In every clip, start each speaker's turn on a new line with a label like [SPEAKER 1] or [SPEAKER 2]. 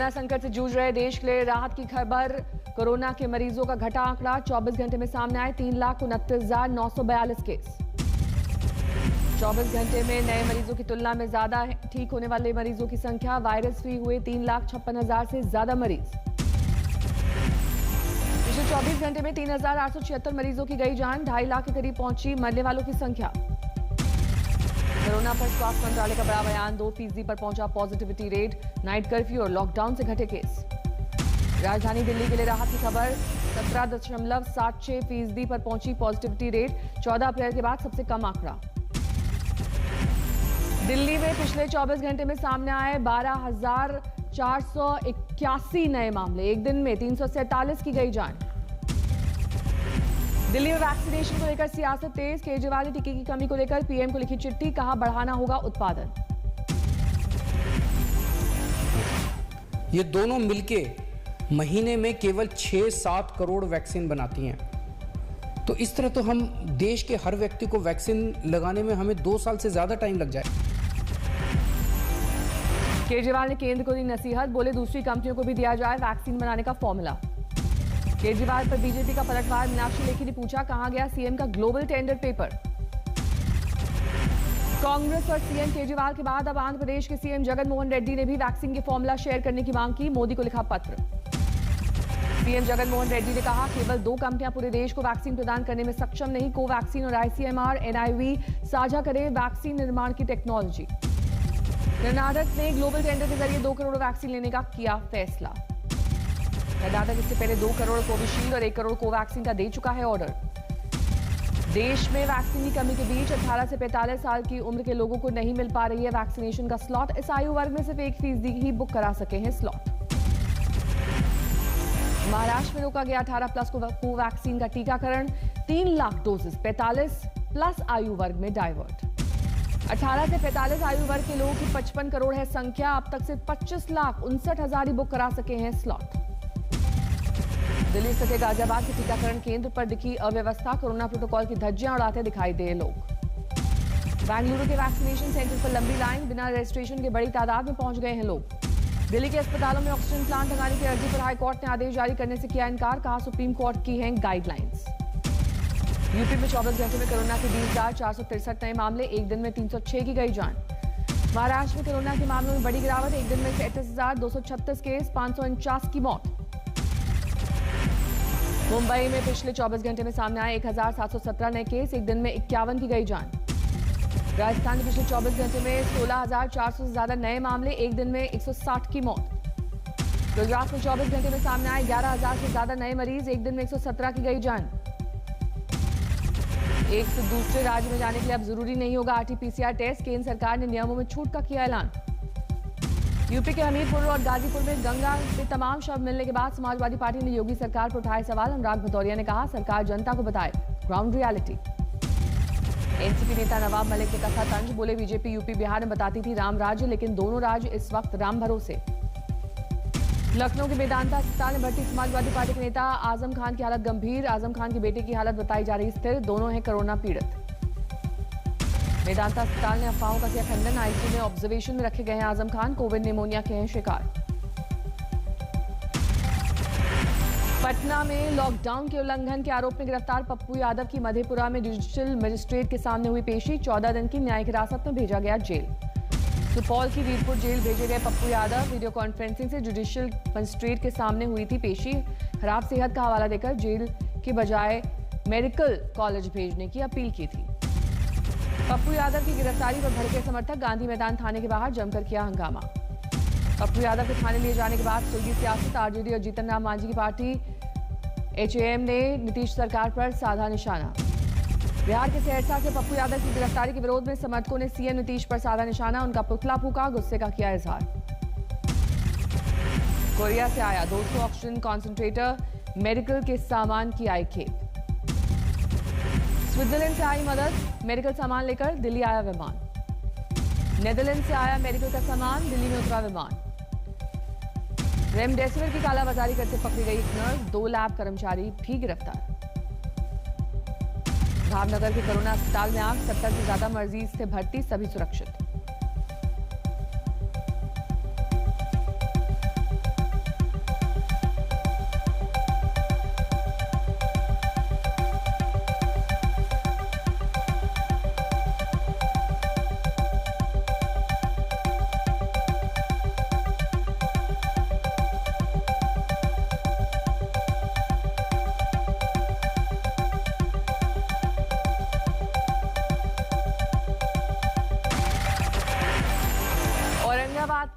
[SPEAKER 1] Corona संकट से जूझ रहे देश के लिए राहत की खबर। कोरोना के मरीजों का घटा आंकड़ा 24 घंटे में सामने आए 3,29,942 केस। 24 घंटे में नए मरीजों की तुलना में ज्यादा ठीक होने वाले मरीजों की संख्या। वायरस फ्री हुए 3,56,000 से ज्यादा मरीज। पिछले 24 घंटे में 3,876 मरीजों की गई जान। 2.5 लाख के करीब पहुंची मरने वालों की संख्या। कोरोना पर स्वास्थ्य मंत्रालय का बड़ा बयान। 2% पर पहुंचा पॉजिटिविटी रेट। नाइट कर्फ्यू और लॉकडाउन से घटे केस। राजधानी दिल्ली के लिए राहत की खबर। 17.76% पर पहुंची पॉजिटिविटी रेट। 14 अप्रैल के बाद सबसे कम आंकड़ा। दिल्ली में पिछले 24 घंटे में सामने आए 12,481 नए मामले। एक दिन में 347 की गई जान। दिल्ली में वैक्सीनेशन को लेकर सियासत तेज। केजरीवाल ने टीके की कमी को लेकर पीएम को लिखी चिट्ठी। कहा बढ़ाना होगा उत्पादन।
[SPEAKER 2] ये दोनों मिलके महीने में केवल 6-7 करोड़ वैक्सीन बनाती हैं। तो इस तरह तो हम देश के हर व्यक्ति को वैक्सीन लगाने में हमें 2 साल से ज्यादा टाइम लग जाए।
[SPEAKER 1] केजरीवाल ने केंद्र को दी नसीहत। बोले दूसरी कंपनियों को भी दिया जाए वैक्सीन बनाने का फॉर्मूला। केजरीवाल पर बीजेपी का पलटवार। मीनाक्षी लेखी ने पूछा कहां गया सीएम का ग्लोबल टेंडर पेपर। कांग्रेस और सीएम केजरीवाल के बाद अब आंध्र प्रदेश के सीएम जगन मोहन रेड्डी ने भी वैक्सीन के फॉर्मूला शेयर करने की मांग की। मोदी को लिखा पत्र। सीएम जगन मोहन रेड्डी ने कहा केवल 2 कंपनियां पूरे देश को वैक्सीन प्रदान करने में सक्षम नहीं। कोवैक्सीन और आईसीएमआर एनआईवी साझा करें वैक्सीन निर्माण की टेक्नोलॉजी। कर्नाटक ने ग्लोबल टेंडर के जरिए 2 करोड़ वैक्सीन लेने का किया फैसला। कर्नाटक इससे पहले 2 करोड़ कोविशील्ड और 1 करोड़ कोवैक्सीन का दे चुका है ऑर्डर। देश में वैक्सीन की कमी के बीच 18 से 45 साल की उम्र के लोगों को नहीं मिल पा रही है वैक्सीनेशन का स्लॉट। इस आयु वर्ग में सिर्फ 1% ही बुक करा सके हैं स्लॉट। महाराष्ट्र में रोका गया 18+ कोवैक्सीन का टीकाकरण। 3 लाख डोजेस 45+ आयु वर्ग में डाइवर्ट। 18 से 45 आयु वर्ग के लोगों की 55 करोड़ है संख्या। अब तक सिर्फ 25,59,000 ही बुक करा सके हैं स्लॉट। दिल्ली सटे गाजियाबाद के टीकाकरण केंद्र पर दिखी अव्यवस्था। कोरोना प्रोटोकॉल की धज्जियां उड़ाते दिखाई दे लोग। बेंगलुरु के वैक्सीनेशन सेंटर पर लंबी लाइन। बिना रजिस्ट्रेशन के बड़ी तादाद में पहुंच गए हैं लोग। दिल्ली के अस्पतालों में ऑक्सीजन प्लांट लगाने की अर्जी पर हाईकोर्ट ने आदेश जारी करने से किया इनकार। कहा सुप्रीम कोर्ट की हैं गाइडलाइंस। यूपी में 24 घंटे में कोरोना के 20,463 नए मामले। एक दिन में 306 की गई जान। महाराष्ट्र में कोरोना के मामलों में बड़ी गिरावट। एक दिन में 33,236 केस। 549 की मौत। मुंबई में पिछले 24 घंटे में सामने आए 1,717 नए केस। एक दिन में 51 की गई जान। राजस्थान में पिछले 24 घंटे में 16,400 से ज्यादा नए मामले। एक दिन में 160 की मौत। गुजरात में 24 घंटे में सामने आए 11,000 से ज्यादा नए मरीज। एक दिन में 117 की गई जान। एक से दूसरे राज्य में जाने के लिए अब जरूरी नहीं होगा आरटी-पीसीआर टेस्ट। केंद्र सरकार ने नियमों में छूट का किया ऐलान। यूपी के हमीरपुर और गाजीपुर में गंगा से तमाम शव मिलने के बाद समाजवादी पार्टी ने योगी सरकार पर उठाए सवाल। अनुराग भदौरिया ने कहा सरकार जनता को बताए ग्राउंड रियलिटी। एनसीपी नेता नवाब मलिक ने कहा तंज। बोले बीजेपी यूपी बिहार में बताती थी राम राज्य, लेकिन दोनों राज्य इस वक्त राम भरोसे। लखनऊ के मेदांता अस्पताल में भर्ती समाजवादी पार्टी के नेता आजम खान की हालत गंभीर। आजम खान के बेटे की हालत बताई जा रही स्थिर। दोनों हैं कोरोना पीड़ित। मेदांता अस्पताल ने अफवाहों का किया खंडन। आईसीयू में ऑब्जर्वेशन में रखे गए हैं आजम खान। कोविड निमोनिया के हैं शिकार। पटना में लॉकडाउन के उल्लंघन के आरोप में गिरफ्तार पप्पू यादव की मधेपुरा में जुडिशियल मजिस्ट्रेट के सामने हुई पेशी। 14 दिन की न्यायिक हिरासत में भेजा गया जेल। सुपौल की वीरपुर जेल भेजे गए पप्पू यादव। वीडियो कॉन्फ्रेंसिंग से जुडिशियल मजिस्ट्रेट के सामने हुई थी पेशी। खराब सेहत का हवाला देकर जेल के बजाय मेडिकल कॉलेज भेजने की अपील की थी। पप्पू यादव की गिरफ्तारी पर भड़के समर्थक गांधी मैदान थाने के बाहर जमकर किया हंगामा। पप्पू यादव के थाने लिए जाने के बाद सुलगी सियासत। आरजेडी और जीतन राम मांझी की पार्टी एचएएम ने नीतीश सरकार पर साधा निशाना। बिहार के सहरसा से पप्पू यादव की गिरफ्तारी के विरोध में समर्थकों ने सीएम नीतीश पर साधा निशाना। उनका पुतला फूका। गुस्से का किया इजहार। कोरिया से आया 200 ऑक्सीजन कॉन्सेंट्रेटर। मेडिकल के सामान की आई खेप। स्विट्जरलैंड से आई मदद। मेडिकल सामान लेकर दिल्ली आया विमान। नेदरलैंड से आया मेडिकल का सामान। दिल्ली में उतरा विमान। रेमडेसिविर की कालाबाजारी करते पकड़ी गई एक नर्स। 2 लैब कर्मचारी भी गिरफ्तार। भावनगर के कोरोना अस्पताल में आग। 70 से ज्यादा मरीज थे भर्ती। सभी सुरक्षित।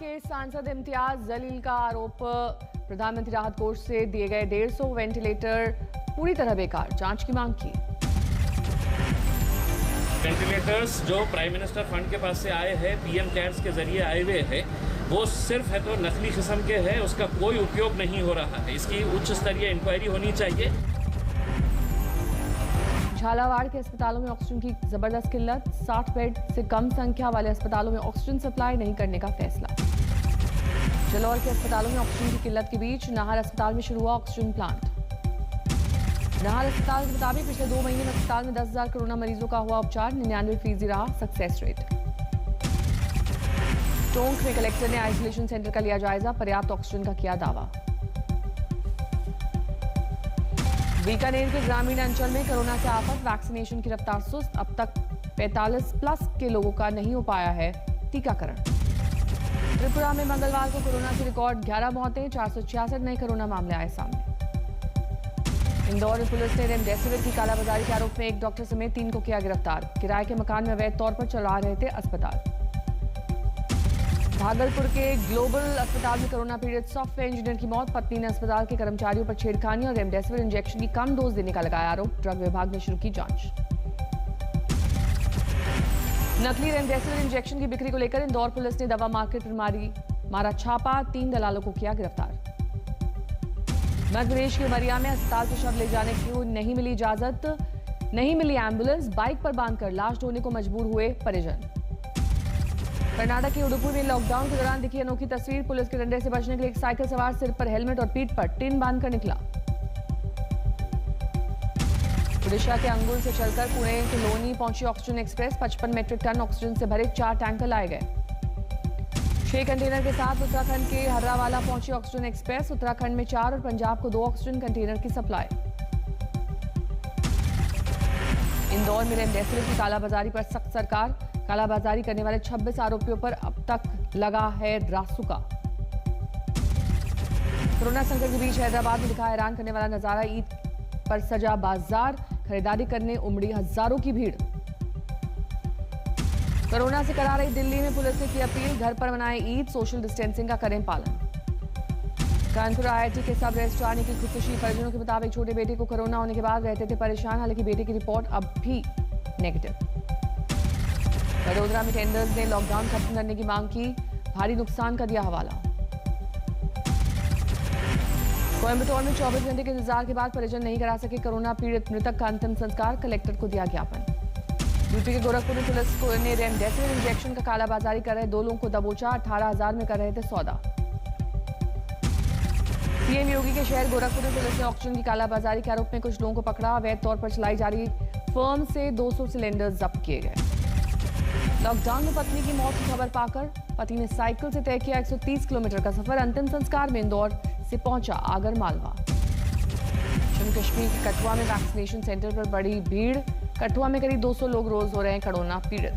[SPEAKER 1] के सांसद इम्तियाज जलील का आरोप, प्रधानमंत्री राहत कोष से दिए गए 150 वेंटिलेटर पूरी तरह बेकार, जांच की मांग की।
[SPEAKER 3] वेंटिलेटर्स जो प्राइम मिनिस्टर फंड के पास से आए हैं, पीएम केयर्स के जरिए आए हुए हैं, वो सिर्फ है तो नकली किस्म के हैं, उसका कोई उपयोग नहीं हो रहा है। इसकी उच्च स्तरीय इंक्वायरी होनी चाहिए।
[SPEAKER 1] झालावाड़ के अस्पतालों में ऑक्सीजन की जबरदस्त किल्लत, 60 बेड से कम संख्या वाले अस्पतालों में ऑक्सीजन सप्लाई नहीं करने का फैसला। जलौर के अस्पतालों में ऑक्सीजन की किल्लत के बीच नाहर अस्पताल में शुरू हुआ ऑक्सीजन प्लांट। नाहर अस्पताल के मुताबिक पिछले 2 महीने में अस्पताल में 10,000 कोरोना मरीजों का हुआ उपचार, 99% रहा सक्सेस रेट। टोंक में कलेक्टर ने आइसोलेशन सेंटर का लिया जायजा, पर्याप्त ऑक्सीजन का किया दावा। बीकानेर के ग्रामीण अंचल में कोरोना से आफत, वैक्सीनेशन की रफ्तार सुस्त, अब तक 45+ के लोगों का नहीं हो पाया है टीकाकरण। त्रिपुरा में मंगलवार को कोरोना से रिकॉर्ड 11 मौतें, 466 नए कोरोना मामले आए सामने। इंदौर में पुलिस ने रेमडेसिविर की कालाबाजारी के आरोप में एक डॉक्टर समेत 3 को किया गिरफ्तार, किराए के मकान में अवैध तौर पर चला रहे थे अस्पताल। भागलपुर के ग्लोबल अस्पताल में कोरोना पीड़ित सॉफ्टवेयर इंजीनियर की मौत, पत्नी ने अस्पताल के कर्मचारियों पर छेड़खानी और रेमडेसिविर इंजेक्शन की कम डोज देने का लगाया आरोप, ड्रग विभाग ने शुरू की जांच। नकली रेमडेसिविर इंजेक्शन की बिक्री को लेकर इंदौर पुलिस ने दवा मार्केट पर मारा छापा, 3 दलालों को किया गिरफ्तार। मध्य प्रदेश के उमरिया में अस्पताल से शव ले जाने की नहीं मिली इजाजत, नहीं मिली एम्बुलेंस, बाइक पर बांधकर लाश ढोने को मजबूर हुए परिजन। कर्नाटक के उडुपुर में लॉकडाउन के दौरान दिखी अनोखी तस्वीर, पुलिस के डंडे से बचने के लिए एक साइकिल सवार सिर पर हेलमेट और पीठ पर टिन बांधकर निकला। ओडिशा के अंगुल से चलकर पुणे के लोनी पहुंची oxygen express, 55 metric ton oxygen से भरे 4 टैंकर लाए गए। 6 कंटेनर के साथ उत्तराखंड के हर्रावाला पहुंची ऑक्सीजन एक्सप्रेस, उत्तराखंड में 4 और पंजाब को 2 ऑक्सीजन कंटेनर की सप्लाई। इंदौर में रेमडेसिविर की कालाबाजारी पर सख्त सरकार, कालाबाजारी करने वाले 26 आरोपियों पर अब तक लगा है रासुका। कोरोना संकट के बीच हैदराबाद में दिखा हैरान करने वाला नजारा, ईद पर सजा बाजार, खरीदारी करने उमड़ी हजारों की भीड़। कोरोना से करा रही दिल्ली में पुलिस ने की अपील, घर पर मनाएं ईद, सोशल डिस्टेंसिंग का करें पालन। कानपुर IIT के सब रजिस्ट्रार ने की खुदकुशी, परिजनों के मुताबिक छोटे बेटे को कोरोना होने के बाद रहते थे परेशान, हालांकि बेटे की रिपोर्ट अब भी नेगेटिव। वडोदरा में टेंडर्स ने लॉकडाउन खत्म करने की मांग की, भारी नुकसान का दिया हवाला। कोयंबटूर में 24 घंटे के इंतजार के बाद परिजन नहीं करा सके कोरोना पीड़ित मृतक का अंतिम संस्कार, कलेक्टर को दिया ज्ञापन। यूपी के गोरखपुर में पुलिस ने रेमडेसिविर इंजेक्शन का कालाबाजारी कर रहे 2 लोगों को दबोचा, 18,000 में कर रहे थे सौदा। सीएम योगी के शहर गोरखपुर में पुलिस ने ऑक्सीजन की कालाबाजारी के आरोप में कुछ लोगों को पकड़ा, अवैध तौर पर चलाई जा रही फर्म से 200 सिलेंडर जब्त किए गए। लॉकडाउन में पत्नी की मौत की खबर पाकर पति ने साइकिल से तय किया 130 किलोमीटर का सफर, अंतिम संस्कार में इंदौर से पहुंचा आगर मालवा। जम्मू कश्मीर के कठुआ में वैक्सीनेशन सेंटर पर बड़ी भीड़, कठुआ में करीब 200 लोग रोज हो रहे हैं कोरोना पीड़ित।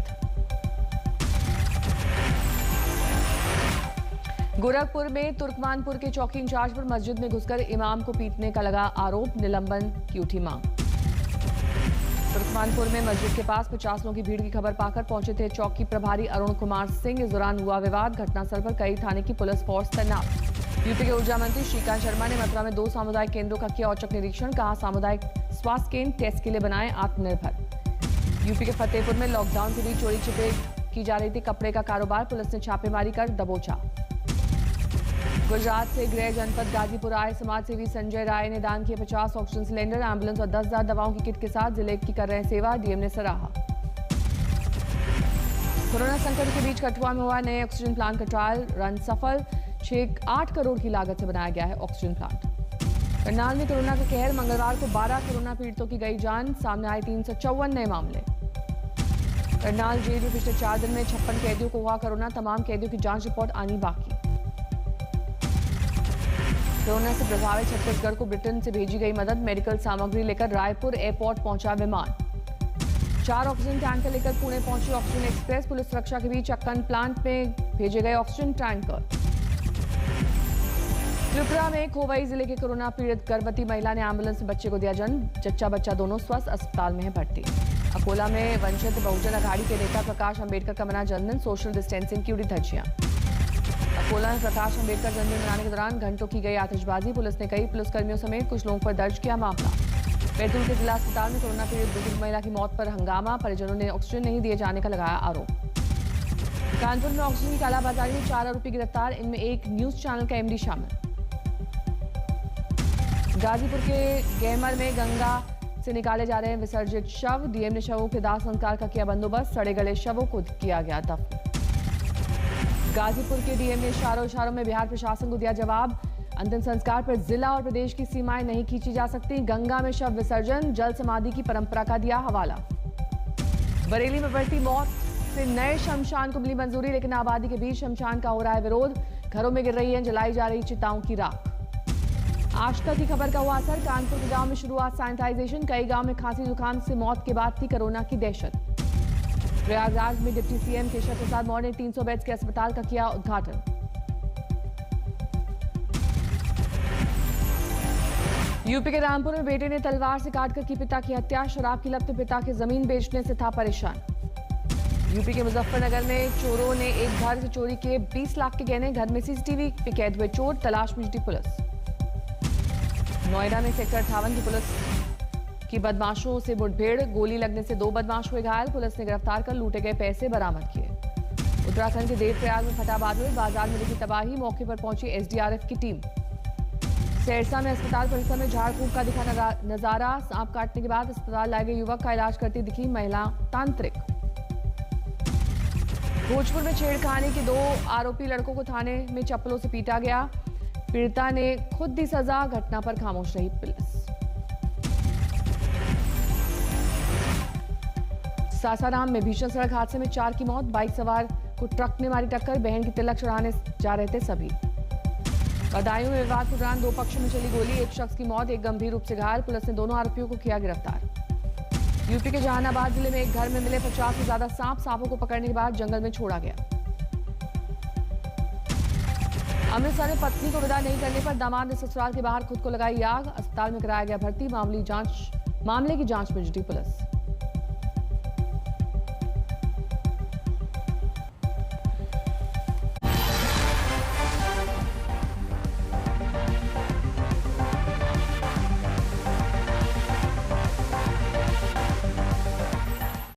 [SPEAKER 1] गोरखपुर में तुर्कमानपुर के चौकी इंचार्ज पर मस्जिद में घुसकर इमाम को पीटने का लगा आरोप, निलंबन की उठी मांग। तुर्कमानपुर में मस्जिद के पास 50 लोगों की भीड़ की खबर पाकर पहुंचे थे चौकी प्रभारी अरुण कुमार सिंह, इस दौरान हुआ विवाद, घटनास्थल पर कई थाने की पुलिस फोर्स तैनात। यूपी के ऊर्जा मंत्री श्रीकांत शर्मा ने मथुरा में 2 सामुदायिक केंद्रों का किया औचक निरीक्षण, कहा सामुदायिक स्वास्थ्य केंद्र टेस्ट के लिए बनाए आत्मनिर्भर। यूपी के फतेहपुर में लॉकडाउन के बीच चोरी छिपे की जा रही थी कपड़े का कारोबार, पुलिस ने छापेमारी कर दबोचा। गुजरात से गृह जनपद गाजीपुर आए समाजसेवी संजय राय ने दान किए 50 ऑक्सीजन सिलेंडर, एम्बुलेंस और 10,000 दवाओं की किट के साथ जिले की कर रहे सेवा, डीएम ने सराहा। कोरोना संकट के बीच कठुआ में हुआ नए ऑक्सीजन प्लांट का ट्रायल रन सफल, 8 करोड़ की लागत से बनाया गया है ऑक्सीजन प्लांट। करनाल में कोरोना का कहर, मंगलवार को 12 कोरोना पीड़ितों की गई जान, सामने आए 354 नए मामले। करनाल जेल में पिछले 4 दिन में 56 कैदियों को हुआ कोरोना, तमाम कैदियों की जांच रिपोर्ट आनी बाकी। कोरोना से प्रभावित छत्तीसगढ़ को ब्रिटेन से भेजी गई मदद, मेडिकल सामग्री लेकर रायपुर एयरपोर्ट पहुंचा विमान। 4 ऑक्सीजन टैंकर लेकर पुणे पहुंची ऑक्सीजन एक्सप्रेस, पुलिस सुरक्षा के बीच चक्कन प्लांट में भेजे गए ऑक्सीजन टैंकर। त्रिपुरा में खोवाई जिले के कोरोना पीड़ित गर्भवती महिला ने एम्बुलेंस में बच्चे को दिया जन्म, जच्चा बच्चा दोनों स्वस्थ, अस्पताल में है भर्ती। अकोला में वंचित बहुजन अघाड़ी के नेता प्रकाश अंबेडकर का मना जन्मदिन, सोशल डिस्टेंसिंग की उड़ी धज्जियां। अकोला में प्रकाश अंबेडकर जन्मदिन मनाने के दौरान घंटों की गई आतिशबाजी। पुलिस ने कई पुलिसकर्मियों समेत कुछ लोगों पर दर्ज किया मामला। बैतूल के जिला अस्पताल में कोरोना पीड़ित बुजुर्ग महिला की मौत पर हंगामा। परिजनों ने ऑक्सीजन नहीं दिए जाने का लगाया आरोप। कानपुर में ऑक्सीजन की कालाबाजारी में 4 आरोपी गिरफ्तार, इनमें एक न्यूज चैनल का एमडी शामिल। गाजीपुर के गहमर में गंगा से निकाले जा रहे हैं विसर्जित शव। डीएम ने शवों के दाह संस्कार का किया बंदोबस्त, सड़े गले शवों को किया गया दफन। गाजीपुर के डीएम ने इशारों में बिहार प्रशासन को दिया जवाब। अंतिम संस्कार पर जिला और प्रदेश की सीमाएं नहीं खींची जा सकती। गंगा में शव विसर्जन, जल समाधि की परंपरा का दिया हवाला। बरेली में बढ़ती मौत से नए शमशान को मिली मंजूरी, लेकिन आबादी के बीच शमशान का हो रहा है विरोध। घरों में गिर रही है जलाई जा रही चिताओं की राख। आष्टा की खबर का हुआ असर, कानपुर के गांव में शुरू हुआ सैनिटाइजेशन। कई गांव में खांसी जुकाम से मौत के बाद थी कोरोना की दहशत। प्रयागराज में डिप्टी सीएम केशव प्रसाद मौर्य ने 300 बेड्स के अस्पताल का किया उद्घाटन। यूपी के रामपुर में बेटे ने तलवार से काटकर की पिता की हत्या। शराब की लत में पिता की जमीन बेचने से था परेशान। यूपी के मुजफ्फरनगर में चोरों ने एक घर से चोरी किए 20 लाख के गहने। घर में सीसीटीवी पे कैद हुए चोर, तलाश में जुटी पुलिस। नोएडा में सेक्टर 58 की पुलिस की बदमाशों से मुठभेड़, गोली लगने से 2 बदमाश हुए घायल। पुलिस ने गिरफ्तार कर लूटे गए पैसे बरामद किए। उत्तराखंड के देवप्रयाग में फटा बादल, बाजार में दिखी तबाही। मौके पर पहुंची एसडीआरएफ की टीम। सिरसा में अस्पताल परिसर में झाड़ फूंक का दिखा नजारा। सांप काटने के बाद अस्पताल लाए गए युवक का इलाज करती दिखी महिला तांत्रिक। भोजपुर में छेड़खानी के 2 आरोपी लड़कों को थाने में चप्पलों से पीटा गया। पीड़िता ने खुद दी सजा, घटना पर खामोश रही पुलिस। सासाराम में भीषण सड़क हादसे में 4 की मौत। बाइक सवार को ट्रक ने मारी टक्कर। बहन की तिलक चढ़ाने जा रहे थे सभी। बदायूं में विवाद के दौरान 2 पक्षों में चली गोली, एक शख्स की मौत, एक गंभीर रूप से घायल। पुलिस ने दोनों आरोपियों को किया गिरफ्तार। यूपी के जहानाबाद जिले में एक घर में मिले 50 से ज्यादा सांपों को पकड़ने के बाद जंगल में छोड़ा गया। अमृतसर में पत्नी को विदा नहीं करने पर दामाद ने ससुराल के बाहर खुद को लगाई आग। अस्पताल में कराया गया भर्ती। मामले की जांच में जुटी पुलिस।